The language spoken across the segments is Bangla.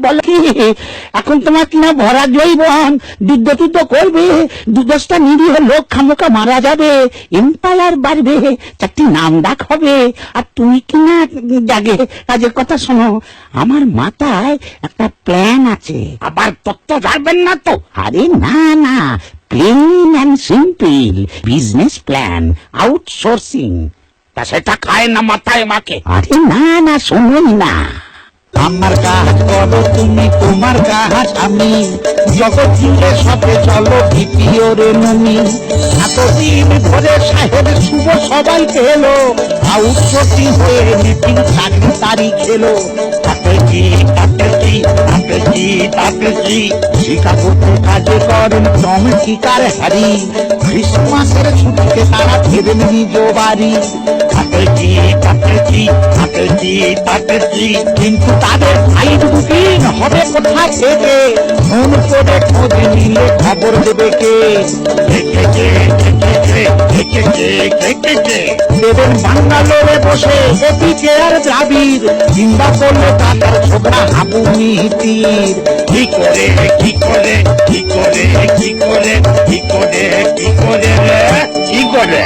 বলো কি, এখন তোমার কিনা ভরা জৈবন যুদ্ধ করবে, দুদশটা নিরীহ লোক খামোকা মারা যাবে, এম্পায়ার বাড়বে, চারটি নাম ডাক হবে, আর তুমি কিনা জাগে। কাজের কথা শোনো, আমার মাথায় একটা প্ল্যান আছে। আবার তত্ত্ব জানবেন না তো? আরে না, plain and simple business plan, outsourcing. তা সেটা খায় না মাথায় মাকে? আরে না, শোনোই না। আমার কাজ করো তুমি, তোমার কাজ আমি, জগৎ জুড়ে সবে চলো ভিপিওরে নমি। এতদিন ধরে সাহেব শুভ সবাই এলো, আউটসোর্সিং হয়ে মিটিং চাকরি তারিখ এলো। তাতে কি শিকাগোতে কাজে করেন টম টিকার হ্যারি, ক্রিসমাসের ছুটিতে তারা ফেরেন নিজ বাড়ি। তাতে কি কিন্তু তাদের ফাইল বুকিং হবে কোথা থেকে, ফোন করে খোঁজ নিলে খবর দেবে কে? দেবেন বাঙ্গালোরে বসে এদিকে আর দ্রাবিড়, চিন্তা করলে তাদের ছোকরা হাবু মিহিতির। কি করে?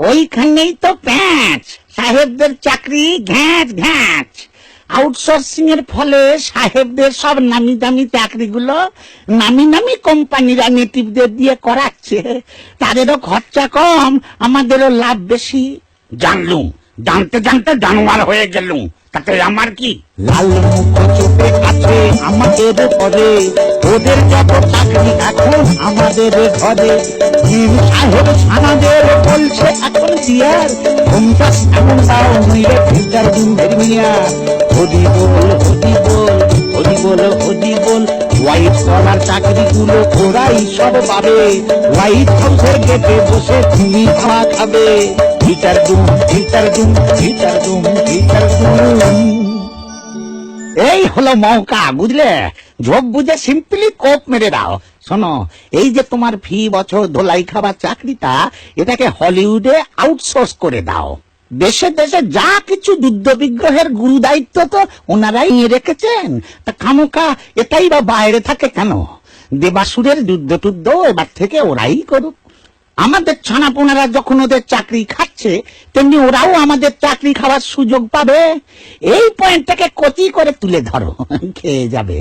ওইখানেই তো প্যাঁচ, সাহেবদের চাকরি ঘ্যাঁচ। আউটসোর্সিং এর ফলে সাহেবদের সব নামি দামি চাকরিগুলো নামি কোম্পানিরা নেটিভদের দিয়ে করাচ্ছে। তাদেরও খরচা কম, আমাদেরও লাভ বেশি। জানলুম, জানতে জানোয়ার হয়ে গেলুম, তাতে আমার কি? লাল মুখ চোখে আছে আমাদের পরে, ওদের যত চাকরি এখন আমাদের ঘরে। সাহেব ছানাদের বলছে এখন দিয়ার, ঘুমটা এমন দাও নইলে ফিল্টার দিন ধর্মিয়া। হরি বল, হোয়াইট কলার চাকরিগুলো ওরাই সব পাবে, হোয়াইট হাউসের গেটে বসে তুমি খাওয়া খাবে। ফিল্টার দুম। এই হলো মৌকা, বুঝলে? ঝোপ বুঝে সিম্পলি কোপ মেরে দাও। শোনো, এই যে তোমার ফি বছর ধোলাই খাবার চাকরিটা, এটাকে হলিউডে আউটসোর্স করে দাও। দেশে যা কিছু যুদ্ধ বিগ্রহের গুরু দায়িত্ব তো ওনারাই নিয়ে রেখেছেন, তা খামোকা এটাই বা বাইরে থাকে কেন? দেবাসুরের যুদ্ধ এবার থেকে ওরাই করুক। আমাদের ছানাপোনারা যখন ওদের চাকরি খাচ্ছে, তেমনি ওরাও আমাদের চাকরি খাওয়ার সুযোগ পাবে। এই পয়েন্টটাকে কচি করে তুলে ধরো, খেয়ে যাবে।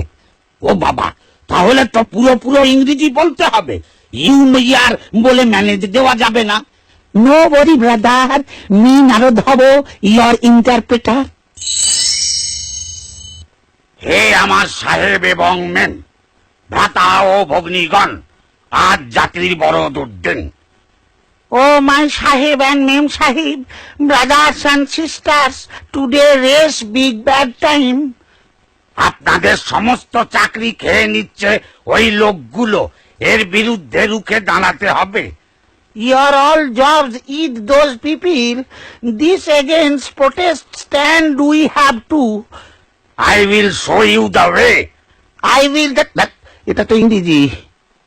ও বাবা, তাহলে তো পুরো ইংরেজি বলতে হবে, ইয়ার বলে ম্যানেজ দেওয়া যাবে না। নো বরি ব্রাদার, মি নারদ হব ইয়র ইন্টারপ্রেটার। হে আমার সাহেব এবং মেন, ভ্রাতা ও ভগ্নীগণ, আজ জাতির বড় দুর্দিন। Oh, my Sahib and Mem Sahib, brothers and sisters, today race big bad time. আপনাদের সমস্ত চাকরি খেয়ে নিচ্ছে ওই লোকগুলো, এর বিরুদ্ধে রুখে দাঁড়াতে হবে। Your all jobs eat those people. This against protest stand we have to. I will show you the way. I will that এটা তো ইংরেজি।